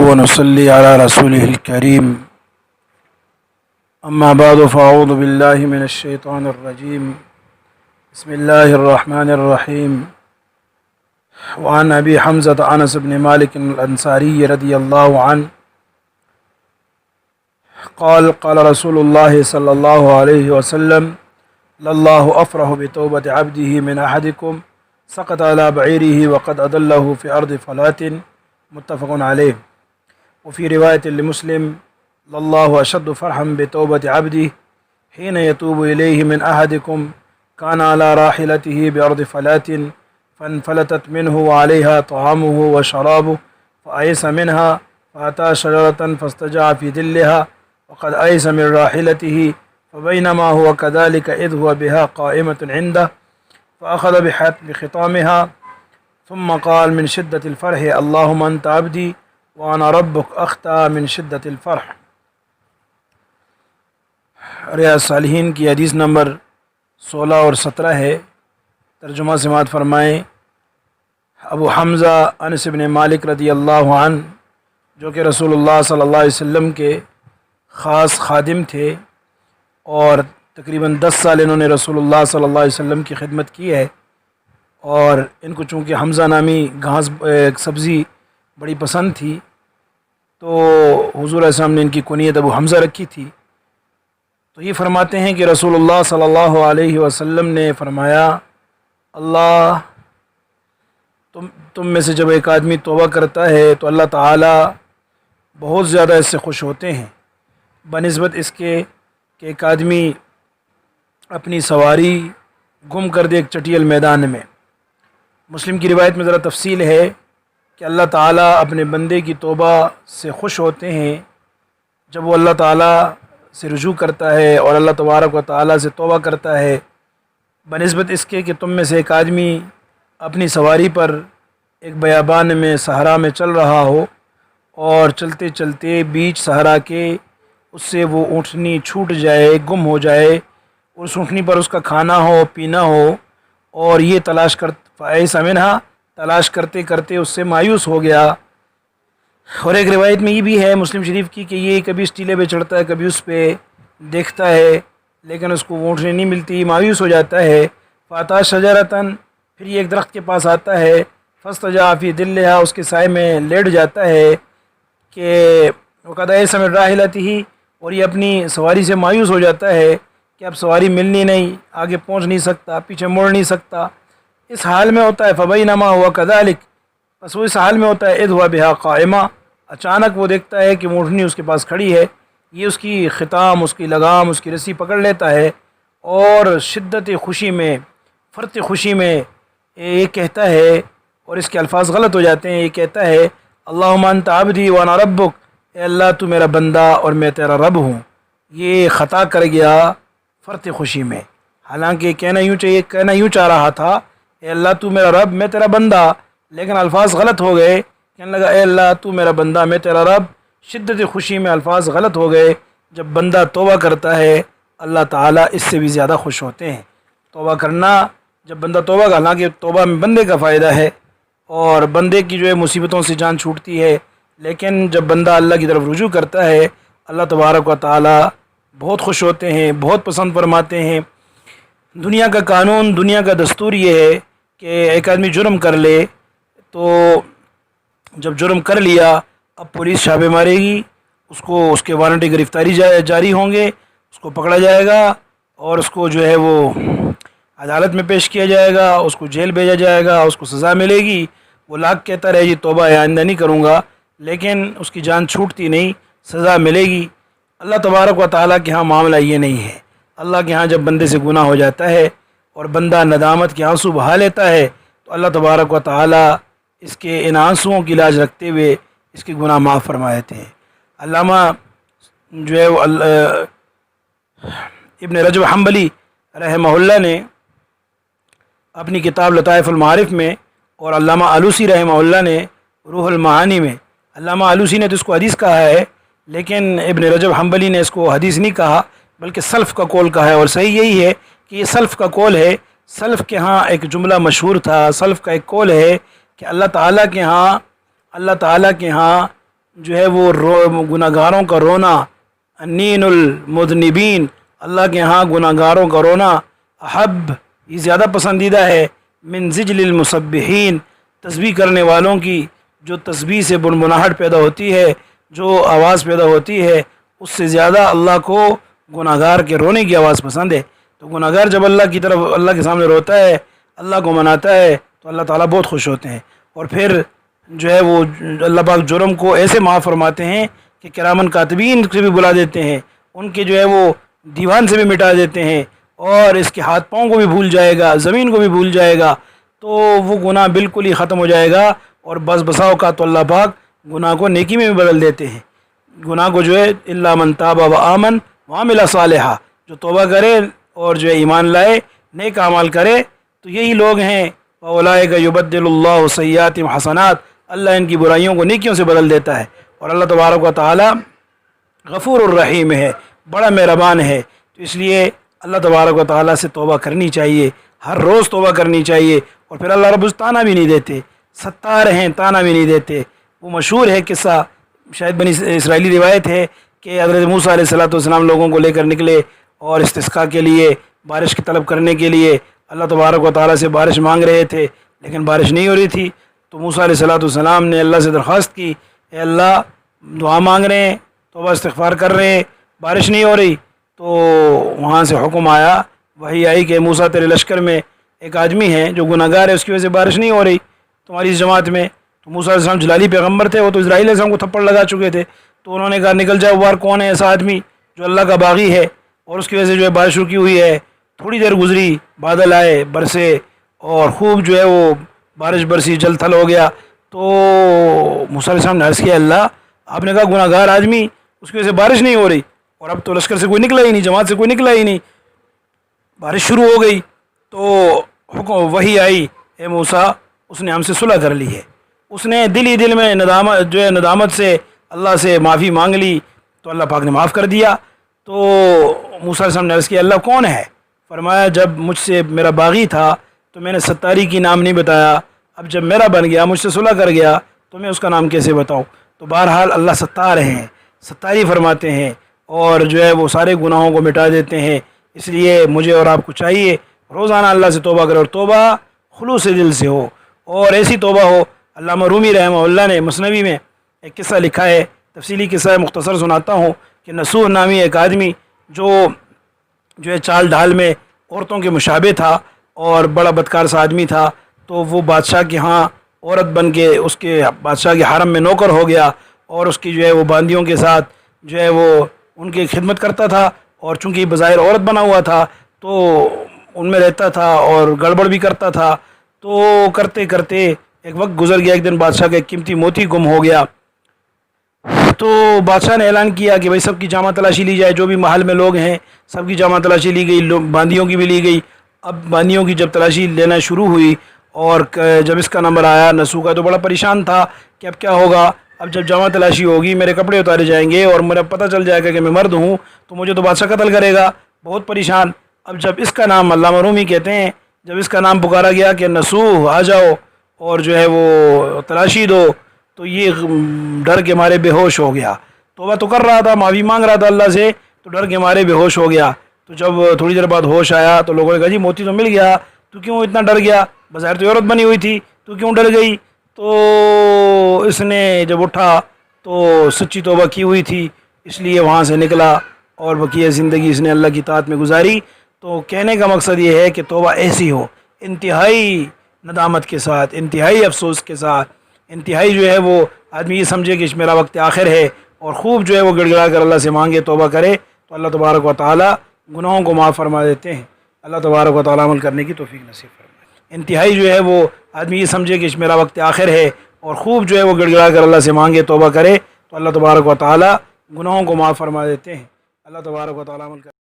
ونصلي على رسوله الكريم أما بعد فأعوذ بالله من الشيطان الرجيم بسم الله الرحمن الرحيم وعن أبي حمزة أنس بن مالك الأنصاري رضي الله عنه قال قال رسول الله صلى الله عليه وسلم لله أفرح بتوبة عبده من أحدكم سقط على بعيره وقد أضله في أرض فلاة متفق عليه وفي رواية لمسلم لله أشد فرحا بتوبة عبده حين يتوب إليه من أحدكم كان على راحلته بأرض فلاة فانفلتت منه وعليها طعامه وشرابه فأيس منها فأتى شجرة فاستجع في ظلها وقد أيس من راحلته فبينما هو كذلك إذ هو بها قائمة عنده فأخذ بخطامها ثم قال من شدة الفرح اللهم أنت عبدي وأنا ربك أخطأ من شدة الفرح۔ ریاض صالحین کی حدیث نمبر 16 اور 17 ہے۔ ترجمہ سماعت فرمائیں۔ ابو حمزہ انس بن مالک رضی اللہ عنہ جو کہ رسول اللہ صلی اللہ علیہ وسلم کے خاص خادم تھے اور تقریباً 10 سال انہوں نے رسول اللہ صلی اللہ علیہ وسلم کی خدمت کی ہے، اور ان کو چونکہ حمزہ نامی گھاس سبزی بڑی پسند تھی تو حضور علیہ السلام نے ان کی کنیت ابو حمزہ رکھی تھی۔ تو یہ فرماتے ہیں کہ رسول اللہ صلی اللہ علیہ وسلم نے فرمایا، اللہ تم میں سے جب ایک آدمی توبہ کرتا ہے تو اللہ تعالیٰ بہت زیادہ اس سے خوش ہوتے ہیں بنسبت اس کے کہ ایک آدمی اپنی سواری گم کر دے ایک چٹیل میدان میں۔ مسلم کی روایت میں ذرا تفصیل ہے کہ اللہ تعالیٰ اپنے بندے کی توبہ سے خوش ہوتے ہیں جب وہ اللہ تعالیٰ سے رجوع کرتا ہے اور اللہ تبارک و تعالیٰ سے توبہ کرتا ہے بنسبت اس کے کہ تم میں سے ایک آدمی اپنی سواری پر ایک بیابان میں صحرا میں چل رہا ہو اور چلتے چلتے بیچ صحرا کے اس سے وہ اونٹنی چھوٹ جائے، گم ہو جائے، اس اونٹنی پر اس کا کھانا ہو پینا ہو، اور یہ تلاش کرتے کرتے اس سے مایوس ہو گیا۔ اور ایک روایت میں یہ بھی ہے مسلم شریف کی کہ یہ کبھی اس ٹیلے پہ چڑھتا ہے، کبھی اس پہ دیکھتا ہے لیکن اس کو اونٹنی نہیں ملتی، مایوس ہو جاتا ہے۔ فاتا شجرتن، پھر یہ ایک درخت کے پاس آتا ہے، فاستجع فی ظلھا، اس کے سائے میں لیٹ جاتا ہے کہ وقد ایس من راحلتہ، اور یہ اپنی سواری سے مایوس ہو جاتا ہے کہ اب سواری ملنی نہیں، آگے پہنچ نہیں سکتا، پیچھے مڑ نہیں سکتا، اس حال میں ہوتا ہے۔ فبینما ہوا کذالک، بس وہ اس حال میں ہوتا ہے اذ ہوا بہا قائمہ، اچانک وہ دیکھتا ہے کہ اونٹنی اس کے پاس کھڑی ہے، یہ اس کی خطام، اس کی لگام، اس کی رسی پکڑ لیتا ہے اور شدت خوشی میں، فرط خوشی میں یہ کہتا ہے، اور اس کے الفاظ غلط ہو جاتے ہیں، یہ کہتا ہے اللہم انت عبدی وانا ربک، اے اللہ تو میرا بندہ اور میں تیرا رب ہوں۔ یہ خطا کر گیا فرط خوشی میں، حالانکہ کہنا یوں چاہ رہا تھا اے اللہ تو میرا رب میں تیرا بندہ، لیکن الفاظ غلط ہو گئے، کہنے لگا اے اللہ تو میرا بندہ میں تیرا رب۔ شدت خوشی میں الفاظ غلط ہو گئے۔ جب بندہ توبہ کرتا ہے اللہ تعالیٰ اس سے بھی زیادہ خوش ہوتے ہیں۔ توبہ کرنا، جب بندہ توبہ کا، حالانکہ توبہ میں بندے کا فائدہ ہے اور بندے کی جو ہے مصیبتوں سے جان چھوٹتی ہے، لیکن جب بندہ اللہ کی طرف رجوع کرتا ہے اللہ تبارک و تعالیٰ بہت خوش ہوتے ہیں، بہت پسند فرماتے ہیں۔ دنیا کا قانون، دنیا کا دستور یہ ہے کہ ایک آدمی جرم کر لے تو جب جرم کر لیا اب پولیس چھاپے مارے گی، اس کو اس کے وارنٹ گرفتاری جاری ہوں گے، اس کو پکڑا جائے گا اور اس کو جو ہے وہ عدالت میں پیش کیا جائے گا، اس کو جیل بھیجا جائے گا، اس کو سزا ملے گی، وہ لاکھ کہتا رہے جی توبہ آئندہ نہیں کروں گا، لیکن اس کی جان چھوٹتی نہیں، سزا ملے گی۔ اللہ تبارک و تعالیٰ کے ہاں معاملہ یہ نہیں ہے۔ اللہ کے ہاں جب بندے سے گناہ ہو جاتا ہے اور بندہ ندامت کے آنسو بہا لیتا ہے تو اللہ تبارک و تعالیٰ اس کے ان آنسوؤں کی لاج رکھتے ہوئے اس کے گناہ معاف فرما دیتے ہیں۔ علامہ جو ہے وہ ابن رجب حنبلی رحمہ اللہ نے اپنی کتاب لطائف المعارف میں، اور علامہ آلوسی رحمہ اللہ نے روح المعانی میں، علامہ آلوسی نے تو اس کو حدیث کہا ہے لیکن ابن رجب حنبلی نے اس کو حدیث نہیں کہا بلکہ سلف کا قول کہا ہے، اور صحیح یہی ہے کہ یہ سلف کا قول ہے۔ سلف کے ہاں ایک جملہ مشہور تھا، سلف کا ایک قول ہے کہ اللہ تعالیٰ کے ہاں جو ہے وہ گناہ گاروں کا رونا، انین المذنبین، اللہ کے ہاں گناہ گاروں کا رونا احب، یہ زیادہ پسندیدہ ہے، من زجل المسبحین، تسبیح کرنے والوں کی جو تسبیح سے بنبناہٹ پیدا ہوتی ہے، جو آواز پیدا ہوتی ہے، اس سے زیادہ اللہ کو گناہ گار کے رونے کی آواز پسند ہے۔ تو گناہ گار جب اللہ کی طرف، اللہ کے سامنے روتا ہے، اللہ کو مناتا ہے، تو اللہ تعالیٰ بہت خوش ہوتے ہیں، اور پھر جو ہے وہ اللہ پاک جرم کو ایسے معاف فرماتے ہیں کہ کرامن کاتبین سے بھی بلا دیتے ہیں، ان کے جو ہے وہ دیوان سے بھی مٹا دیتے ہیں، اور اس کے ہاتھ پاؤں کو بھی بھول جائے گا، زمین کو بھی بھول جائے گا، تو وہ گناہ بالکل ہی ختم ہو جائے گا، اور بس بساؤ کا تو اللہ پاک گناہ کو نیکی میں بھی بدل دیتے ہیں۔ گناہ کو جو ہے الا من تاب و آمن وعمل صالحا، جو توبہ کرے اور جو ہے ایمان لائے، نیک اعمال کرے، تو یہی لوگ ہیں اولئک یبدل اللہ سیئاتہم حسنات، اللہ ان کی برائیوں کو نیکیوں سے بدل دیتا ہے، اور اللہ تبارک و تعالی غفور الرحیم ہے، بڑا مہربان ہے۔ تو اس لیے اللہ تبارک و تعالیٰ سے توبہ کرنی چاہیے، ہر روز توبہ کرنی چاہیے، اور پھر اللہ رب تانا بھی نہیں دیتے، ستار ہیں، تانا بھی نہیں دیتے۔ وہ مشہور ہے قصہ، شاید بنی اسرائیلی روایت ہے کہ حضرت موسیٰ علیہ السلام لوگوں کو لے کر نکلے اور استسقاء کے لیے، بارش کی طلب کرنے کے لیے اللہ تبارک و تعالیٰ سے بارش مانگ رہے تھے، لیکن بارش نہیں ہو رہی تھی۔ تو موسیٰ علیہ السلام نے اللہ سے درخواست کی، اے اللہ دعا مانگ رہے ہیں، توبہ استغفار کر رہے ہیں، بارش نہیں ہو رہی۔ تو وہاں سے حکم آیا، وہی آئی کہ موسیٰ تیرے لشکر میں ایک آدمی ہے جو گناہ گار ہے، اس کی وجہ سے بارش نہیں ہو رہی تمہاری اس جماعت میں۔ تو موسیٰ علیہ السلام جلالی پیغمبر تھے، وہ تو اسرائیل علیہ السلام کو تھپڑ لگا چکے تھے، تو انہوں نے کہا نکل جاؤ باہر، کون ہے ایسا آدمی جو اللہ کا باغی ہے اور اس کی وجہ سے جو ہے بارش رکی ہوئی ہے۔ تھوڑی دیر گزری، بادل آئے، برسے، اور خوب جو ہے وہ بارش برسی، جل تھل ہو گیا۔ تو موسیٰ علیہ السلام نے عرض کیا، اللہ آپ نے کہا گناہ گار آدمی، اس کی وجہ سے بارش نہیں ہو رہی، اور اب تو لشکر سے کوئی نکلا ہی نہیں، جماعت سے کوئی نکلا ہی نہیں، بارش شروع ہو گئی۔ تو حکم وہی آئی، اے موسیٰ اس نے ہم سے صلح کر لی ہے، اس نے دل ہی دل میں ندامت سے اللہ سے معافی مانگ لی، تو اللہ پاک نے معاف کر دیا۔ تو موسیٰ علیہ السلام نے عرض کیا، اللہ کون ہے؟ فرمایا جب مجھ سے میرا باغی تھا تو میں نے ستاری کی نام نہیں بتایا، اب جب میرا بن گیا، مجھ سے صلح کر گیا، تو میں اس کا نام کیسے بتاؤں؟ تو بہرحال اللہ ستار ہیں، ستاری فرماتے ہیں، اور جو ہے وہ سارے گناہوں کو مٹا دیتے ہیں۔ اس لیے مجھے اور آپ کو چاہیے روزانہ اللہ سے توبہ کرے، اور توبہ خلوص دل سے ہو، اور ایسی توبہ ہو۔ علامہ رومی رحمہ اللہ نے مثنوی میں ایک قصہ لکھا ہے، تفصیلی قصہ ہے، مختصر سناتا ہوں، کہ نصوح نامی ایک آدمی جو ہے چال ڈھال میں عورتوں کے مشابہ تھا، اور بڑا بدکار سا آدمی تھا، تو وہ بادشاہ کے ہاں عورت بن کے اس کے بادشاہ کے حرم میں نوکر ہو گیا، اور اس کی جو ہے وہ باندیوں کے ساتھ جو ہے وہ ان کی خدمت کرتا تھا، اور چونکہ بظاہر عورت بنا ہوا تھا تو ان میں رہتا تھا اور گڑبڑ بھی کرتا تھا۔ تو کرتے کرتے ایک وقت گزر گیا، ایک دن بادشاہ کا ایک قیمتی موتی گم ہو گیا۔ تو بادشاہ نے اعلان کیا کہ بھائی سب کی جامع تلاشی لی جائے، جو بھی محل میں لوگ ہیں سب کی جامع تلاشی لی گئی، باندیوں کی بھی لی گئی۔ اب باندیوں کی جب تلاشی لینا شروع ہوئی، اور جب اس کا نمبر آیا نسو کا، تو بڑا پریشان تھا کہ اب کیا ہوگا، اب جب جامع تلاشی ہوگی میرے کپڑے اتارے جائیں گے اور میرا پتہ چل جائے گا کہ میں مرد ہوں، تو مجھے تو بادشاہ قتل کرے گا، بہت پریشان۔ اب جب اس کا نام، علامہ رومی کہتے ہیں، جب اس کا نام پکارا گیا کہ نسو آ جاؤ اور جو ہے وہ تلاشی دو، تو یہ ڈر کے مارے بے ہوش ہو گیا۔ توبہ تو کر رہا تھا، معافی مانگ رہا تھا اللہ سے، تو ڈر کے مارے بے ہوش ہو گیا۔ تو جب تھوڑی دیر بعد ہوش آیا تو لوگوں نے کہا جی موتی تو مل گیا، تو کیوں اتنا ڈر گیا؟ بظاہر تو عورت بنی ہوئی تھی، تو کیوں ڈر گئی؟ تو اس نے جب اٹھا تو سچی توبہ کی ہوئی تھی، اس لیے وہاں سے نکلا اور بقیہ زندگی اس نے اللہ کی طاعت میں گزاری۔ تو کہنے کا مقصد یہ ہے کہ توبہ ایسی ہو، انتہائی ندامت کے ساتھ، انتہائی افسوس کے ساتھ، انتہائی جو ہے وہ آدمی یہ سمجھے کہ میرا وقت آخر ہے، اور خوب جو ہے وہ گڑ گڑا کر اللہ سے مانگے، توبہ کرے، تو اللہ تبارک و تعالی گناہوں کو معاف فرما دیتے ہیں۔ اللہ تبارک و تعالی عمل کرنے کی توفیق نصیب فرمائے۔ انتہائی جو ہے وہ آدمی یہ سمجھے کہ میرا وقت آخر ہے، اور خوب جو ہے وہ گڑ گڑا کر اللہ سے مانگے، توبہ کرے، تو اللہ تبارک و تعالی گناہوں کو معاف فرما دیتے ہیں۔ اللہ تبارک و تعالی عمل کرنے